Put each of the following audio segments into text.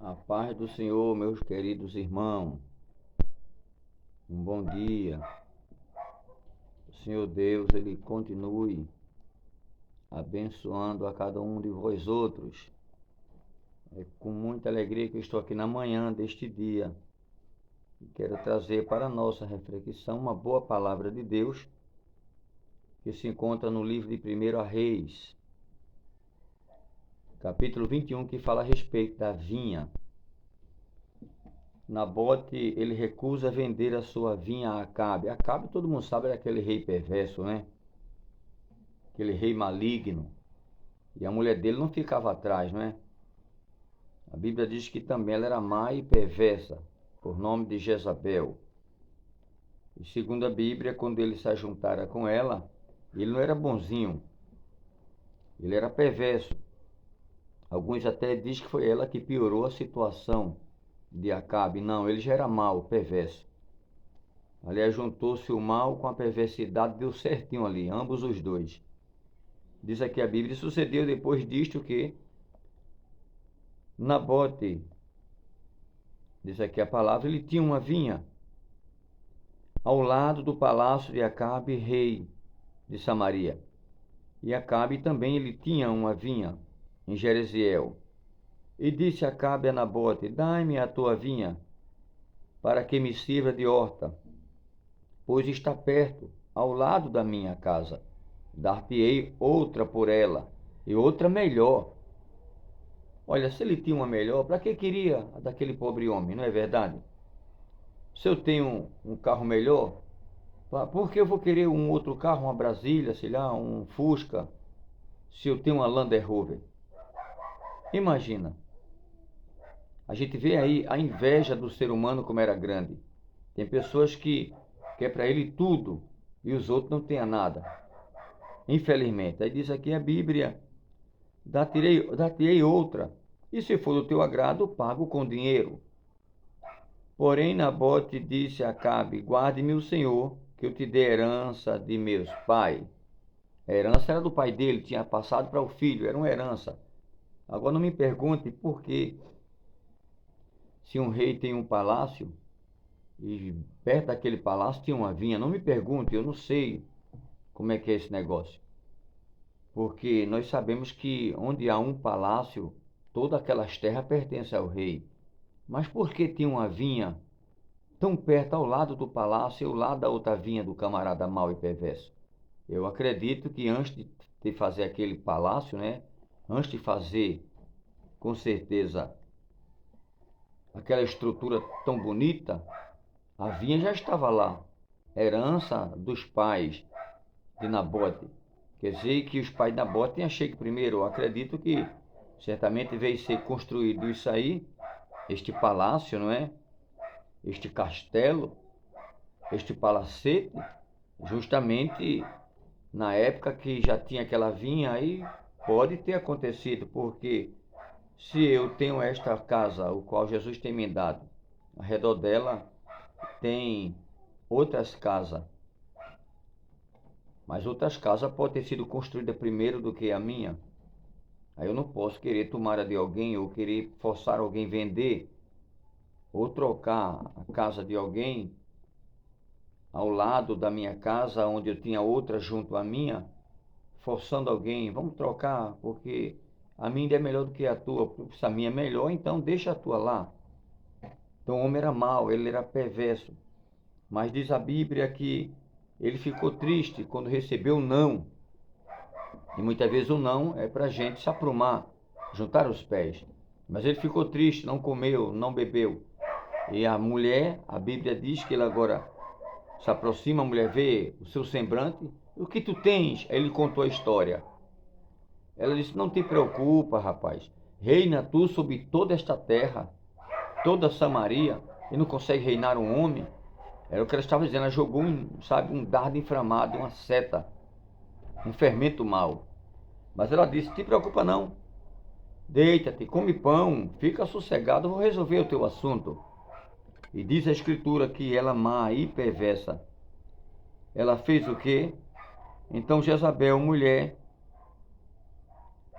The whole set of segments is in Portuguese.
A paz do Senhor, meus queridos irmãos. Um bom dia. O Senhor Deus, Ele continue abençoando a cada um de vós outros. É com muita alegria que eu estou aqui na manhã deste dia. E quero trazer para a nossa reflexão uma boa palavra de Deus que se encontra no livro de 1 Reis, capítulo 21, que fala a respeito da vinha. Nabote, ele recusa vender a sua vinha a Acabe. Acabe, todo mundo sabe, era aquele rei perverso, né? Aquele rei maligno. E a mulher dele não ficava atrás, não é? A Bíblia diz que também ela era má e perversa, por nome de Jezabel. E segundo a Bíblia, quando ele se ajuntara com ela, ele não era bonzinho, ele era perverso. Alguns até dizem que foi ela que piorou a situação de Acabe. Não, ele já era mau, perverso. Aliás, juntou-se o mal com a perversidade, deu certinho ali, ambos os dois. Diz aqui a Bíblia, sucedeu depois disto que Nabote, diz aqui a palavra, ele tinha uma vinha ao lado do palácio de Acabe, rei de Samaria. E Acabe também ele tinha uma vinha em Jezreel. E disse Acabe a Nabote, dai-me a tua vinha, para que me sirva de horta, pois está perto, ao lado da minha casa. Dar-te-ei outra por ela, e outra melhor. Olha, se ele tinha uma melhor, para que queria a daquele pobre homem, não é verdade? Se eu tenho um carro melhor, por que eu vou querer um outro carro, uma Brasília, sei lá, um Fusca, se eu tenho uma Land Rover? Imagina, a gente vê aí a inveja do ser humano como era grande. Tem pessoas que quer para ele tudo e os outros não têm nada. Infelizmente, aí diz aqui a Bíblia, dar-te-ei outra, e se for do teu agrado, pago com dinheiro. Porém, Nabote disse a Acabe, guarde-me o Senhor, que eu te dê herança de meus pais. A herança era do pai dele, tinha passado para o filho, era uma herança. Agora não me pergunte por que, se um rei tem um palácio, e perto daquele palácio tinha uma vinha, não me pergunte, eu não sei como é que é esse negócio. Porque nós sabemos que onde há um palácio, todas aquelas terras pertencem ao rei. Mas por que tinha uma vinha tão perto ao lado do palácio e ao lado da outra vinha do camarada mau e perverso? Eu acredito que antes de fazer aquele palácio, né? Antes de fazer, com certeza, aquela estrutura tão bonita, a vinha já estava lá. Herança dos pais de Nabote. Quer dizer que os pais de Nabote tinham chego primeiro. Eu acredito que certamente veio ser construído isso aí, este palácio, não é? Este castelo, este palacete, justamente na época que já tinha aquela vinha aí, pode ter acontecido, porque se eu tenho esta casa, o qual Jesus tem me dado, ao redor dela tem outras casas, mas outras casas podem ter sido construídas primeiro do que a minha. Aí eu não posso querer tomar a de alguém ou querer forçar alguém a vender ou trocar a casa de alguém ao lado da minha casa, onde eu tinha outra junto à minha, forçando alguém, vamos trocar, porque a minha ainda é melhor do que a tua. Se a minha é melhor, então deixa a tua lá. Então o homem era mau, ele era perverso. Mas diz a Bíblia que ele ficou triste quando recebeu o não. E muitas vezes o não é para a gente se aprumar, juntar os pés. Mas ele ficou triste, não comeu, não bebeu. E a mulher, a Bíblia diz que ele agora se aproxima, a mulher vê o seu semblante. O que tu tens? Aí ele contou a história. Ela disse, não te preocupa, rapaz. Reina tu sobre toda esta terra, toda Samaria, e não consegue reinar um homem? Era o que ela estava dizendo. Ela jogou um dardo inflamado, uma seta, um fermento mau. Mas ela disse, te preocupa não. Deita-te, come pão, fica sossegado, eu vou resolver o teu assunto. E diz a Escritura que ela má e perversa, ela fez o quê? Então Jezabel, mulher,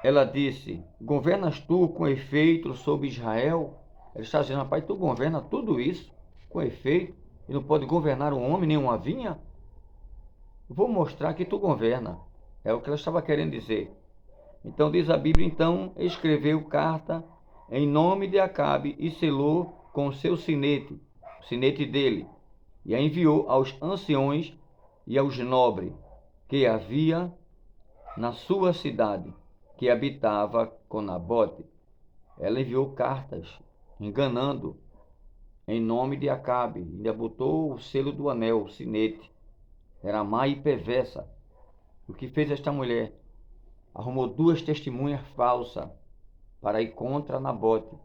ela disse, governas tu com efeito sobre Israel? Ele está dizendo, rapaz, tu governa tudo isso com efeito e não pode governar um homem nem uma vinha? Vou mostrar que tu governa. É o que ela estava querendo dizer. Então diz a Bíblia, então escreveu carta em nome de Acabe e selou com o seu sinete, o sinete dele, e a enviou aos anciões e aos nobres que havia na sua cidade, que habitava com Nabote. Ela enviou cartas, enganando, em nome de Acabe, ainda botou o selo do anel, o sinete. Era má e perversa. O que fez esta mulher? Arrumou duas testemunhas falsas para ir contra Nabote.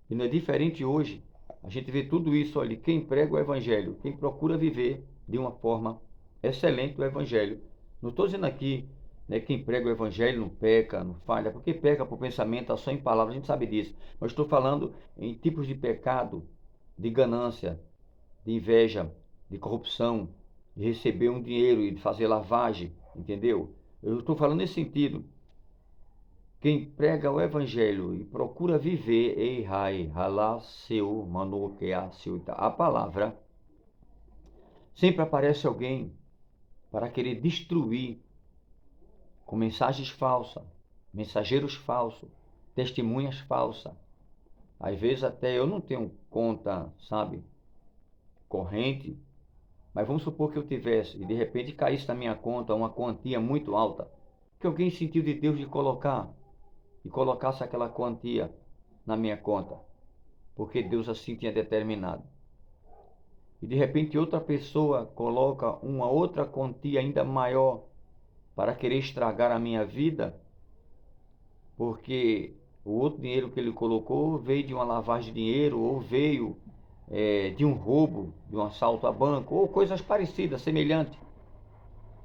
E não é diferente hoje. A gente vê tudo isso ali. Quem prega o evangelho, quem procura viver de uma forma excelente o evangelho. Não estou dizendo aqui, né, quem prega o evangelho não peca, não falha, porque peca por pensamento, ação e palavra, a gente sabe disso. Mas estou falando em tipos de pecado, de ganância, de inveja, de corrupção, de receber um dinheiro e de fazer lavagem, entendeu? Eu estou falando nesse sentido. Quem prega o evangelho e procura viver a palavra, sempre aparece alguém para querer destruir com mensagens falsas, mensageiros falsos, testemunhas falsas. Às vezes até eu não tenho conta, sabe, corrente, mas vamos supor que eu tivesse e de repente caísse na minha conta uma quantia muito alta, que alguém sentiu de Deus de colocar e colocasse aquela quantia na minha conta, porque Deus assim tinha determinado. E de repente outra pessoa coloca uma outra quantia ainda maior para querer estragar a minha vida, porque o outro dinheiro que ele colocou veio de uma lavagem de dinheiro ou veio de um roubo, de um assalto a banco ou coisas parecidas, semelhantes,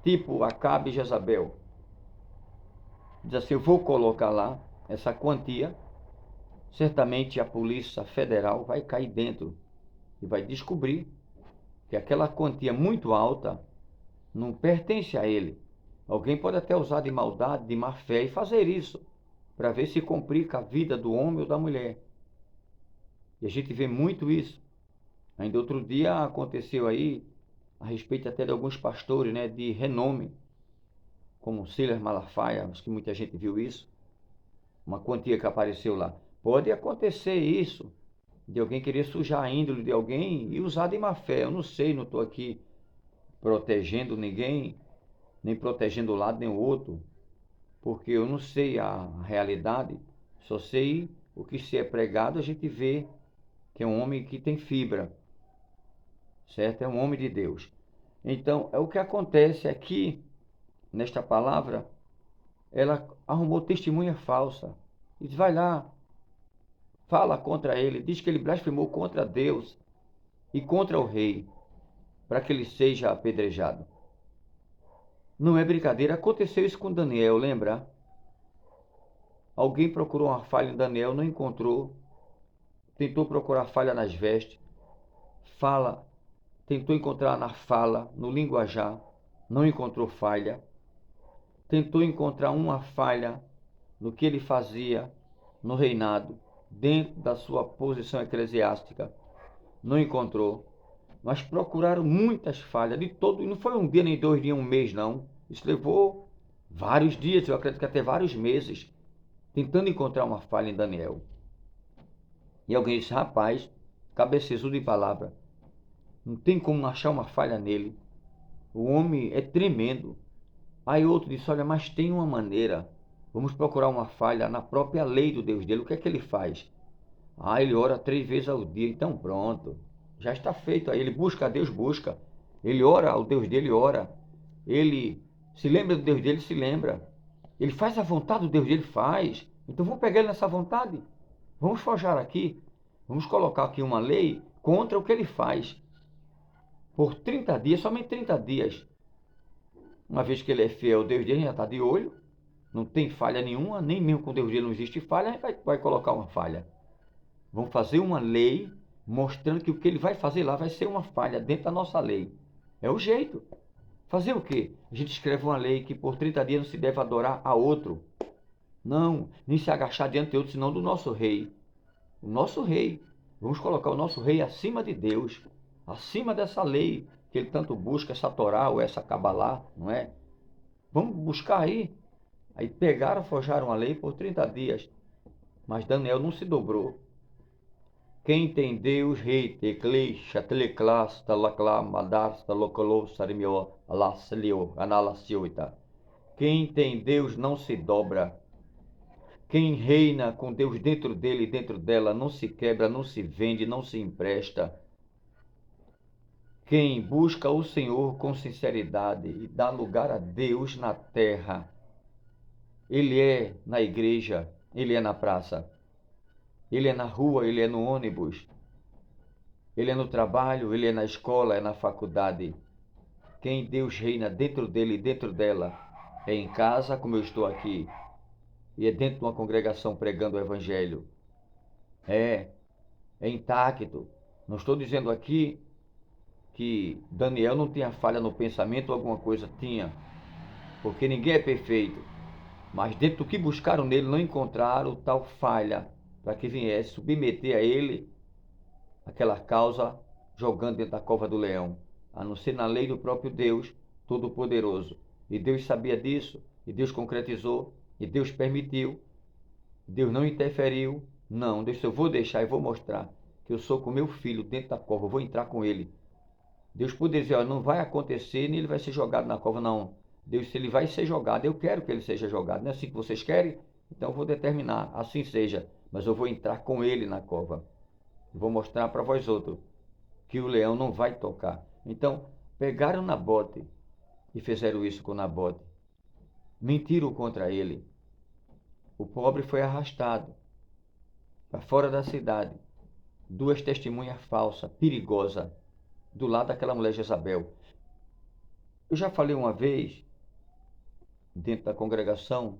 tipo Acabe e Jezabel. Diz assim, eu vou colocar lá essa quantia, certamente a Polícia Federal vai cair dentro e vai descobrir que aquela quantia muito alta não pertence a ele. Alguém pode até usar de maldade, de má fé e fazer isso, para ver se complica a vida do homem ou da mulher. E a gente vê muito isso. Ainda outro dia aconteceu aí, a respeito até de alguns pastores, né, de renome, como Silas Malafaia, acho que muita gente viu isso, uma quantia que apareceu lá. Pode acontecer isso, de alguém querer sujar a índole de alguém e usar de má fé. Eu não sei, não estou aqui protegendo ninguém, nem protegendo um lado nem o outro, porque eu não sei a realidade, só sei o que se é pregado, a gente vê que é um homem que tem fibra, certo? É um homem de Deus. Então, é o que acontece aqui, nesta palavra, ela arrumou testemunha falsa, e diz, vai lá, fala contra ele, diz que ele blasfemou contra Deus e contra o rei, para que ele seja apedrejado. Não é brincadeira, aconteceu isso com Daniel, lembra? Alguém procurou uma falha em Daniel, não encontrou, tentou procurar falha nas vestes, tentou encontrar na fala, no linguajar, não encontrou falha, tentou encontrar uma falha no que ele fazia no reinado, dentro da sua posição eclesiástica, não encontrou, mas procuraram muitas falhas, de todo, não foi um dia, nem 2 dias, um mês, não, isso levou vários dias, eu acredito que até vários meses, tentando encontrar uma falha em Daniel. E alguém disse, rapaz, cabeçudo de palavra, não tem como achar uma falha nele, o homem é tremendo. Aí outro disse, olha, mas tem uma maneira, vamos procurar uma falha na própria lei do Deus dele. O que é que ele faz? Ele ora 3 vezes ao dia, então pronto, já está feito. Aí ele busca a Deus, busca, ele ora ao Deus dele, ora, ele se lembra do Deus dele, se lembra, ele faz a vontade do Deus dele, faz. Então vamos pegar ele nessa vontade, vamos forjar aqui, vamos colocar aqui uma lei contra o que ele faz, por 30 dias, somente 30 dias. Uma vez que ele é fiel, Deus dele já está de olho, não tem falha nenhuma, nem mesmo com Deus dele não existe falha, a gente vai colocar uma falha. Vamos fazer uma lei mostrando que o que ele vai fazer lá vai ser uma falha dentro da nossa lei. É o jeito. Fazer o quê? A gente escreve uma lei que por 30 dias não se deve adorar a outro. Não, nem se agachar diante de outro, senão do nosso rei. O nosso rei. Vamos colocar o nosso rei acima de Deus, acima dessa lei que ele tanto busca, essa Torá ou essa Cabalá, não é? Vamos buscar aí. Aí pegaram, forjaram a lei por 30 dias, mas Daniel não se dobrou. Quem tem Deus, rei, teclei, chateleclas, talaclá, madar, talocolô, sarimio, alacelio, analacioita. Quem tem Deus não se dobra. Quem reina com Deus dentro dele e dentro dela não se quebra, não se vende, não se empresta. Quem busca o Senhor com sinceridade e dá lugar a Deus na terra, ele é na igreja, ele é na praça, ele é na rua, ele é no ônibus, ele é no trabalho, ele é na escola, é na faculdade. Quem Deus reina dentro dele e dentro dela é em casa, como eu estou aqui, e é dentro de uma congregação pregando o evangelho. É intacto. Não estou dizendo aqui que Daniel não tinha falha no pensamento ou alguma coisa, tinha, porque ninguém é perfeito. Mas dentro do que buscaram nele, não encontraram tal falha para que viesse submeter a ele aquela causa, jogando dentro da cova do leão, a não ser na lei do próprio Deus Todo-Poderoso. E Deus sabia disso, e Deus concretizou, e Deus permitiu, Deus não interferiu. Não, Deus, eu vou deixar e vou mostrar que eu sou com meu filho dentro da cova, eu vou entrar com ele. Deus poderia dizer, ó, não vai acontecer, nem ele vai ser jogado na cova, não. Deus, se ele vai ser jogado, eu quero que ele seja jogado. Não é assim que vocês querem? Então eu vou determinar, assim seja. Mas eu vou entrar com ele na cova. Vou mostrar para vós outros que o leão não vai tocar. Então, pegaram Nabote e fizeram isso com Nabote. Mentiram contra ele. O pobre foi arrastado para fora da cidade. Duas testemunhas falsas, perigosas, do lado daquela mulher Jezabel. Eu já falei uma vez, dentro da congregação,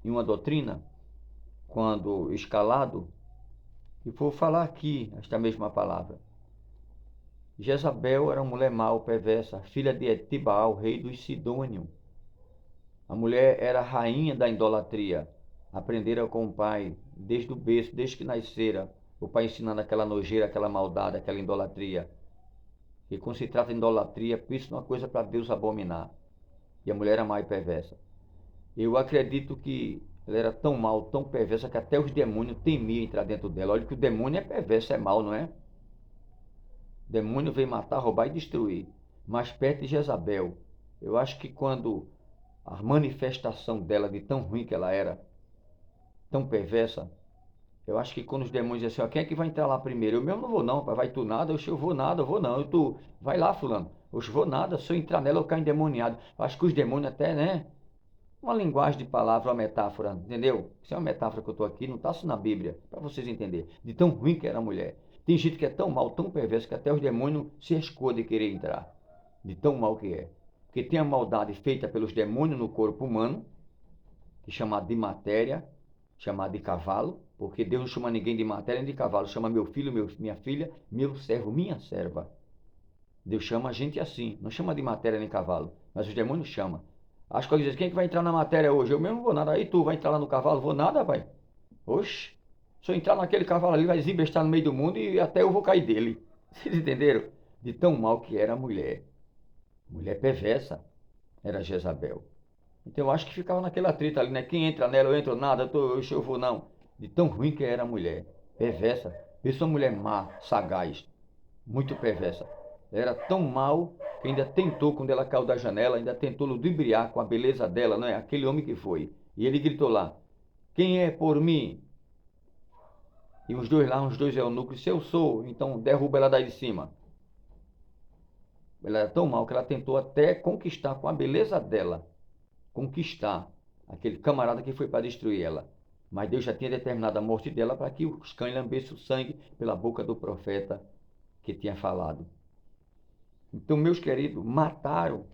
em uma doutrina, quando escalado, e vou falar aqui esta mesma palavra. Jezabel era uma mulher mau, perversa, filha de Etibaal, rei dos Sidônios. A mulher era a rainha da idolatria. Aprendera com o pai, desde o berço, desde que nascera, o pai ensinando aquela nojeira, aquela maldade, aquela idolatria. E quando se trata de idolatria, isso é uma coisa para Deus abominar. E a mulher era má e perversa. Eu acredito que ela era tão mal, tão perversa, que até os demônios temiam entrar dentro dela. Olha que o demônio é perverso, é mal, não é? O demônio veio matar, roubar e destruir. Mas perto de Jezabel, eu acho que quando a manifestação dela, de tão ruim que ela era, tão perversa, eu acho que quando os demônios dizem assim, ó, quem é que vai entrar lá primeiro? Eu mesmo não vou não, pai, vai tu nada, eu vou nada, eu vou não. Tu, vai lá, fulano. Eu vou nada, se eu entrar nela eu caio endemoniado. Eu acho que os demônios até, né? Uma linguagem de palavra, uma metáfora, entendeu? Isso é uma metáfora que eu estou aqui, não está na Bíblia, para vocês entenderem. De tão ruim que era a mulher. Tem gente que é tão mal, tão perverso, que até os demônios se escondem de querer entrar. De tão mal que é. Porque tem a maldade feita pelos demônios no corpo humano, que é chamado de matéria, chamado de cavalo, porque Deus não chama ninguém de matéria nem de cavalo, chama meu filho, minha filha, meu servo, minha serva. Deus chama a gente assim, não chama de matéria nem cavalo, mas os demônios chamam. As coisas dizem, quem é que vai entrar na matéria hoje? Eu mesmo não vou nada. Aí tu vai entrar lá no cavalo? Vou nada, pai. Oxe, se eu entrar naquele cavalo ali, vai desembestar no meio do mundo e até eu vou cair dele. Vocês entenderam? De tão mal que era a mulher. Mulher perversa era Jezabel. Então eu acho que ficava naquela treta ali, né? Quem entra nela, eu entro nada, eu vou não. De tão ruim que era a mulher. Perversa. Pensa uma mulher má, sagaz. Muito perversa. Era tão mal que ainda tentou, quando ela caiu da janela, ainda tentou ludibriar com a beleza dela, não é? Aquele homem que foi. E ele gritou lá, quem é por mim? E os dois lá, os dois eunucos, se eu sou, então derruba ela daí de cima. Ela era tão mal que ela tentou até conquistar com a beleza dela, conquistar aquele camarada que foi para destruir ela. Mas Deus já tinha determinado a morte dela para que os cães lambessem o sangue pela boca do profeta que tinha falado. Então, meus queridos, mataram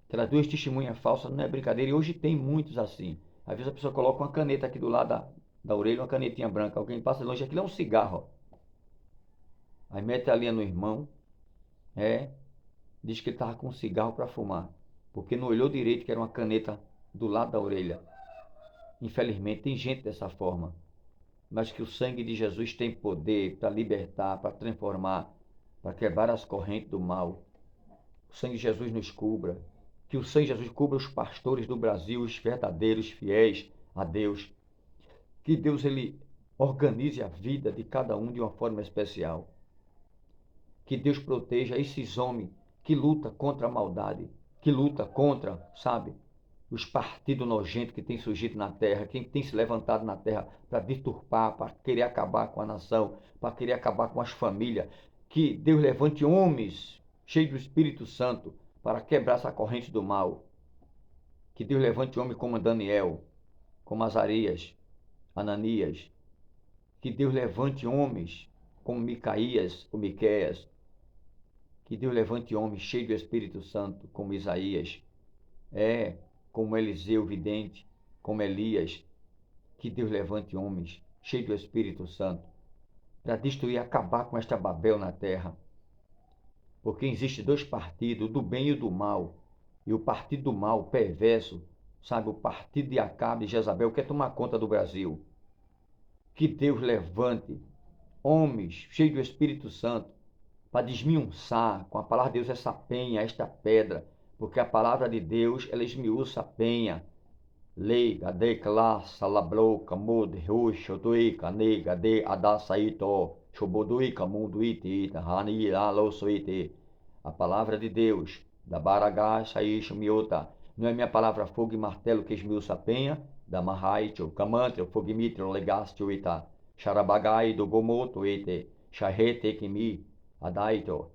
aquelas duas testemunhas falsas, não é brincadeira, e hoje tem muitos assim. Às vezes a pessoa coloca uma caneta aqui do lado da orelha, uma canetinha branca, alguém passa longe, aquilo é um cigarro. Aí mete a linha no irmão, diz que ele estava com um cigarro para fumar, porque não olhou direito que era uma caneta do lado da orelha. Infelizmente tem gente dessa forma. mas que o sangue de Jesus tem poder para libertar, para transformar, para quebrar as correntes do mal. O sangue de Jesus nos cubra, que o sangue de Jesus cubra os pastores do Brasil, os verdadeiros fiéis a Deus. Que Deus ele organize a vida de cada um de uma forma especial. Que Deus proteja esses homens que lutam contra a maldade, que lutam contra, sabe, os partidos nojentos que têm surgido na terra, quem tem se levantado na terra para deturpar, para querer acabar com a nação, para querer acabar com as famílias. Que Deus levante homens cheios do Espírito Santo para quebrar essa corrente do mal. Que Deus levante homens como Daniel, como Azarias, Ananias. Que Deus levante homens como Micaías ou Miqueias. Que Deus levante homens cheios do Espírito Santo, como Isaías, como Eliseu vidente, como Elias. Que Deus levante homens cheios do Espírito Santo para destruir, acabar com esta Babel na terra. Porque existe dois partidos, o do bem e o do mal. E o partido do mal, perverso, sabe, o partido de Acabe e Jezabel quer tomar conta do Brasil. Que Deus levante homens cheios do Espírito Santo para desmiuçar com a palavra de Deus essa penha, esta pedra, porque a palavra de Deus, ela esmiuça a penha. Leiga, decla, salabroca, mude, ruxo, duica, nega, de, adasaito, choboduica, munduite, hani, alosuite. A palavra de Deus, da baragá, saíxo, miota, não é minha palavra fogo e martelo que esmiuça a penha, da marraito, camantre, fogo e mitro, legastio, ita, xarabagai, do gomoto, ite, charrete, kimi, Adaito.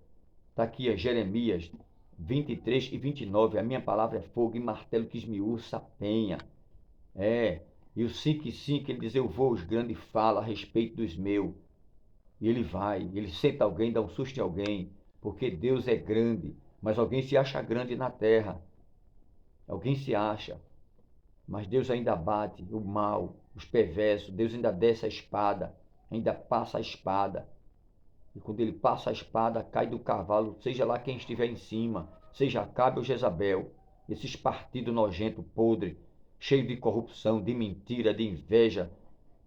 Está aqui, Jeremias 23 e 29. A minha palavra é fogo e martelo que esmiuça a penha. E o 5 e 5, ele diz, eu vou, os grandes fala a respeito dos meus. E ele vai, ele senta alguém, dá um susto em alguém, porque Deus é grande, mas alguém se acha grande na terra. Alguém se acha, mas Deus ainda bate o mal, os perversos, Deus ainda desce a espada, ainda passa a espada. E quando ele passa a espada, cai do cavalo, seja lá quem estiver em cima, seja Acabe ou Jezabel, esses partidos nojentos, podres, cheios de corrupção, de mentira, de inveja,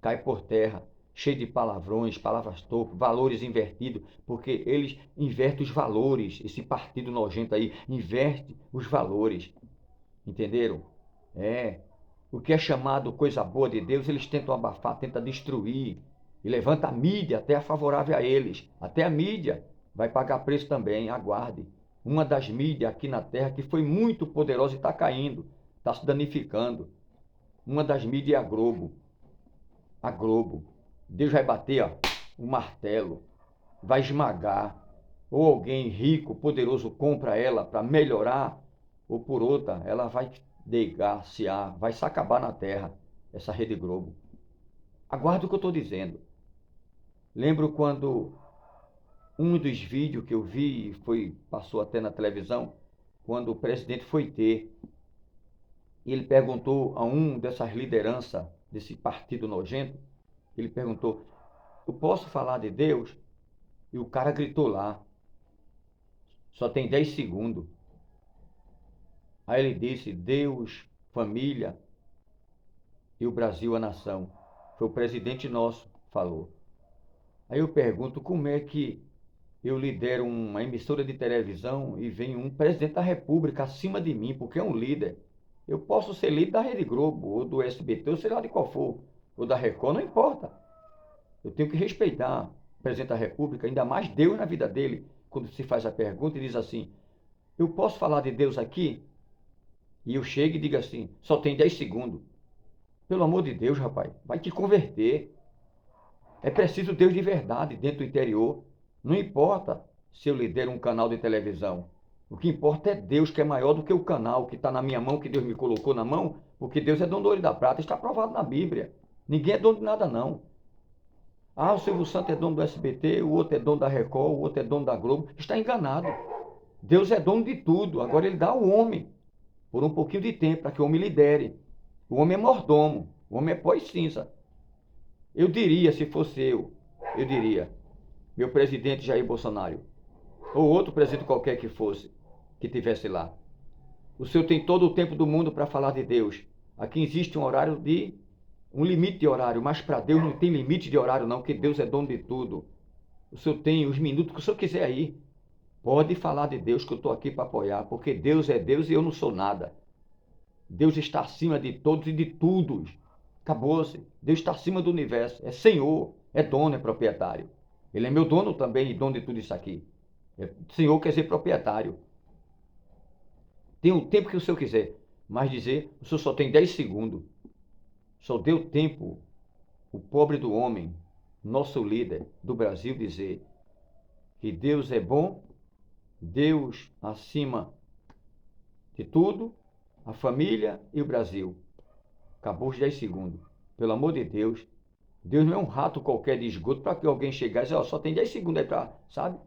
cai por terra, cheio de palavrões, palavras torpes, valores invertidos, porque eles invertem os valores, esse partido nojento aí, inverte os valores, entenderam? O que é chamado coisa boa de Deus, eles tentam abafar, tentam destruir, e levanta a mídia até favorável a eles. Até a mídia vai pagar preço também, aguarde. Uma das mídias aqui na terra que foi muito poderosa e está caindo, está se danificando. Uma das mídias é a Globo. A Globo. Deus vai bater o martelo, vai esmagar. Ou alguém rico, poderoso, compra ela para melhorar, ou por outra, ela vai desgraciar, vai se acabar na terra, essa Rede Globo. Aguarde o que eu estou dizendo. Lembro quando um dos vídeos que eu vi, passou até na televisão, quando o presidente foi ter, ele perguntou a um dessas lideranças, desse partido nojento, ele perguntou, eu posso falar de Deus? E o cara gritou lá, só tem 10 segundos. Aí ele disse, Deus, família e o Brasil, a nação. Foi o presidente nosso que falou. Aí eu pergunto, como é que eu lidero uma emissora de televisão e vem um presidente da República acima de mim, porque é um líder. Eu posso ser líder da Rede Globo, ou do SBT, ou sei lá de qual for, ou da Record, não importa. Eu tenho que respeitar o presidente da República, ainda mais Deus na vida dele, quando se faz a pergunta e diz assim, eu posso falar de Deus aqui? E eu chego e digo assim, só tem 10 segundos. Pelo amor de Deus, rapaz, vai te converter. É preciso Deus de verdade dentro do interior. Não importa se eu lidero um canal de televisão. O que importa é Deus, que é maior do que o canal que está na minha mão, que Deus me colocou na mão, porque Deus é dono do ouro e da prata, está provado na Bíblia. Ninguém é dono de nada, não. O Silvio Santos é dono do SBT, o outro é dono da Record, o outro é dono da Globo. Está enganado. Deus é dono de tudo. Agora ele dá ao homem, por um pouquinho de tempo, para que o homem lidere. O homem é mordomo, o homem é pó e cinza. Eu diria, se fosse eu diria, meu presidente Jair Bolsonaro, ou outro presidente qualquer que fosse, que tivesse lá. O senhor tem todo o tempo do mundo para falar de Deus. Aqui existe um horário de um limite de horário, mas para Deus não tem limite de horário não, porque Deus é dono de tudo. O senhor tem os minutos que o senhor quiser aí. Pode falar de Deus que eu estou aqui para apoiar, porque Deus é Deus e eu não sou nada. Deus está acima de todos e de tudo. Acabou-se. Deus está acima do universo. É Senhor, é dono, é proprietário. Ele é meu dono também e dono de tudo isso aqui. Senhor quer dizer proprietário. Tem o tempo que o senhor quiser, mas dizer, o senhor só tem 10 segundos. Só deu tempo o pobre do homem, nosso líder do Brasil, dizer que Deus é bom, Deus acima de tudo, a família e o Brasil. Acabou os 10 segundos. Pelo amor de Deus, Deus não é um rato qualquer de esgoto para que alguém chegar e dizer, ó, só tem 10 segundos aí para, sabe?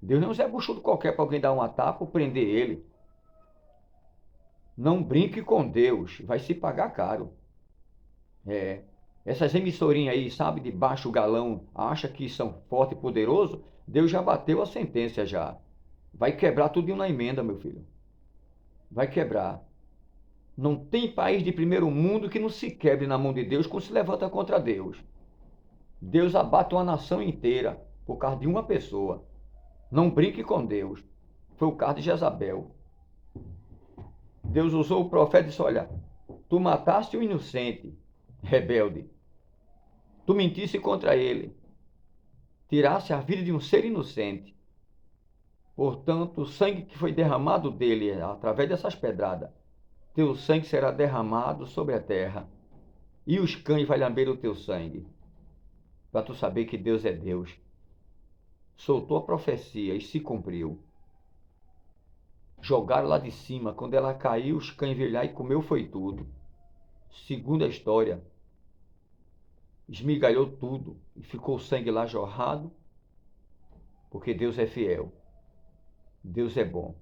Deus não é um Zé Buchudo qualquer para alguém dar uma tapa ou prender ele. Não brinque com Deus, vai se pagar caro. Essas emissorinhas aí, sabe, de baixo galão, acha que são forte e poderoso, Deus já bateu a sentença já. Vai quebrar tudo na emenda, meu filho. Vai quebrar. Não tem país de primeiro mundo que não se quebre na mão de Deus quando se levanta contra Deus. Deus abate uma nação inteira por causa de uma pessoa. Não brinque com Deus. Foi o caso de Jezabel. Deus usou o profeta e disse, olha, tu mataste o inocente, rebelde. Tu mentisse contra ele. Tiraste a vida de um ser inocente. Portanto, o sangue que foi derramado dele, através dessas pedradas, teu sangue será derramado sobre a terra. E os cães vão lamber o teu sangue. Para tu saber que Deus é Deus. Soltou a profecia e se cumpriu. Jogaram lá de cima. Quando ela caiu, os cães veio lá e comeu foi tudo. Segundo a história, esmigalhou tudo e ficou o sangue lá jorrado, porque Deus é fiel. Deus é bom.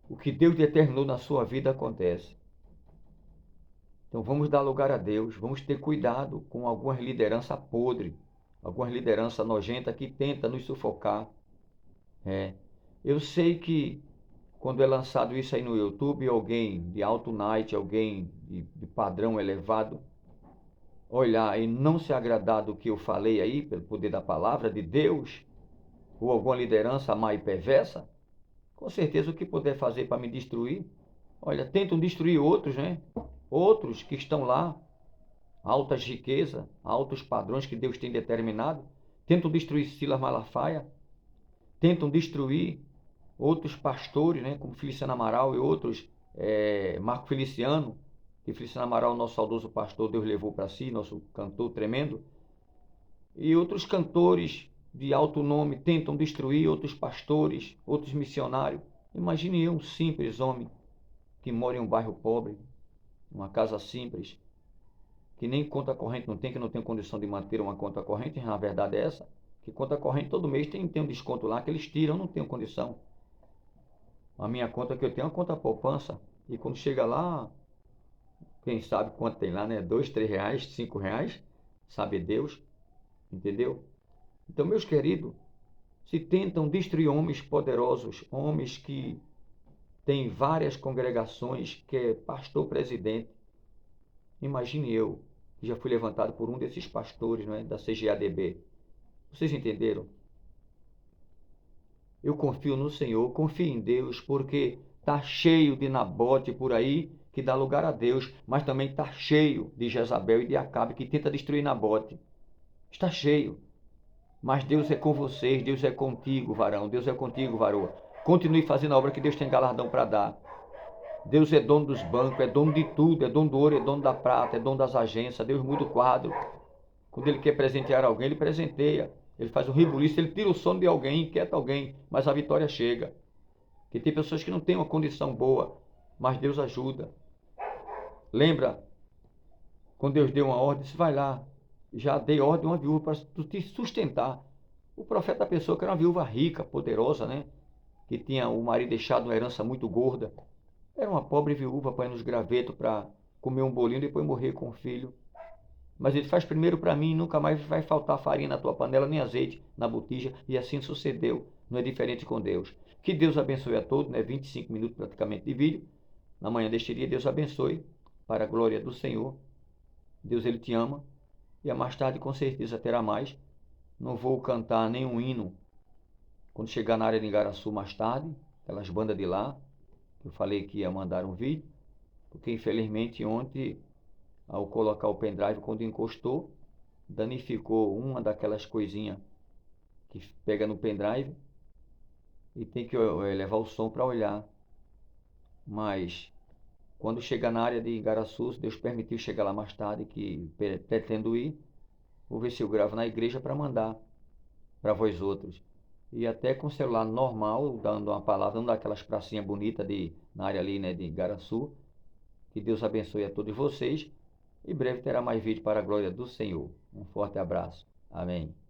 O que Deus determinou na sua vida acontece. Então vamos dar lugar a Deus, vamos ter cuidado com algumas lideranças podres, algumas lideranças nojentas que tentam nos sufocar. Eu sei que quando é lançado isso aí no YouTube, alguém de alto night, alguém de padrão elevado, olhar e não se agradar do que eu falei aí, pelo poder da palavra de Deus, ou alguma liderança má e perversa, com certeza o que puder fazer para me destruir, olha, tentam destruir outros, né? Outros que estão lá, altas riquezas, altos padrões que Deus tem determinado, tentam destruir Silas Malafaia, tentam destruir outros pastores, né? Como Feliciano Amaral e outros, Marco Feliciano, que Feliciano Amaral, nosso saudoso pastor, Deus levou para si, nosso cantor tremendo, e outros cantores de alto nome tentam destruir outros pastores, outros missionários. Imagine eu, um simples homem que mora em um bairro pobre, uma casa simples, que nem conta corrente não tem, que não tem condição de manter uma conta corrente, na verdade é essa, que conta corrente todo mês tem um desconto lá que eles tiram, eu não tenho condição. A minha conta que eu tenho é uma conta poupança, e quando chega lá, quem sabe quanto tem lá, né? 2, 3 reais, 5 reais, sabe Deus, entendeu? Então, meus queridos, se tentam destruir homens poderosos, homens que têm várias congregações, que é pastor presidente. Imagine eu, que já fui levantado por um desses pastores, não é? Da CGADB. Vocês entenderam? Eu confio no Senhor, confio em Deus, porque está cheio de Nabote por aí, que dá lugar a Deus, mas também está cheio de Jezabel e de Acabe, que tenta destruir Nabote. Está cheio. Mas Deus é com vocês, Deus é contigo, varão, Deus é contigo, varoa. Continue fazendo a obra que Deus tem galardão para dar. Deus é dono dos bancos, é dono de tudo, é dono do ouro, é dono da prata, é dono das agências. Deus muda o quadro. Quando Ele quer presentear alguém, Ele presenteia. Ele faz um rebuliço, Ele tira o sono de alguém, inquieta alguém, mas a vitória chega. Porque tem pessoas que não têm uma condição boa, mas Deus ajuda. Lembra, quando Deus deu uma ordem, disse, vai lá, já dei ordem a uma viúva para tu te sustentar. O profeta pensou que era uma viúva rica, poderosa, né? Que tinha o marido deixado uma herança muito gorda. Era uma pobre viúva para ir nos gravetos para comer um bolinho e depois morrer com o filho. Mas ele faz primeiro para mim, nunca mais vai faltar farinha na tua panela, nem azeite na botija. E assim sucedeu. Não é diferente com Deus. Que Deus abençoe a todos, né? 25 minutos praticamente de vídeo. Na manhã deste dia, Deus abençoe, para a glória do Senhor. Deus, Ele te ama. E a mais tarde, com certeza, terá mais. Não vou cantar nenhum hino quando chegar na área de Igaraçu mais tarde, aquelas bandas de lá, que eu falei que ia mandar um vídeo, porque infelizmente ontem, ao colocar o pendrive, quando encostou, danificou uma daquelas coisinhas que pega no pendrive e tem que levar o som para olhar. Mas quando chegar na área de Igaraçu, se Deus permitiu chegar lá mais tarde, que pretendo ir, vou ver se eu gravo na igreja para mandar para vós outros. E até com celular normal, dando uma palavra, dando aquelas pracinhas bonitas na área ali, né, de Igaraçu. Que Deus abençoe a todos vocês. Em breve terá mais vídeo para a glória do Senhor. Um forte abraço. Amém.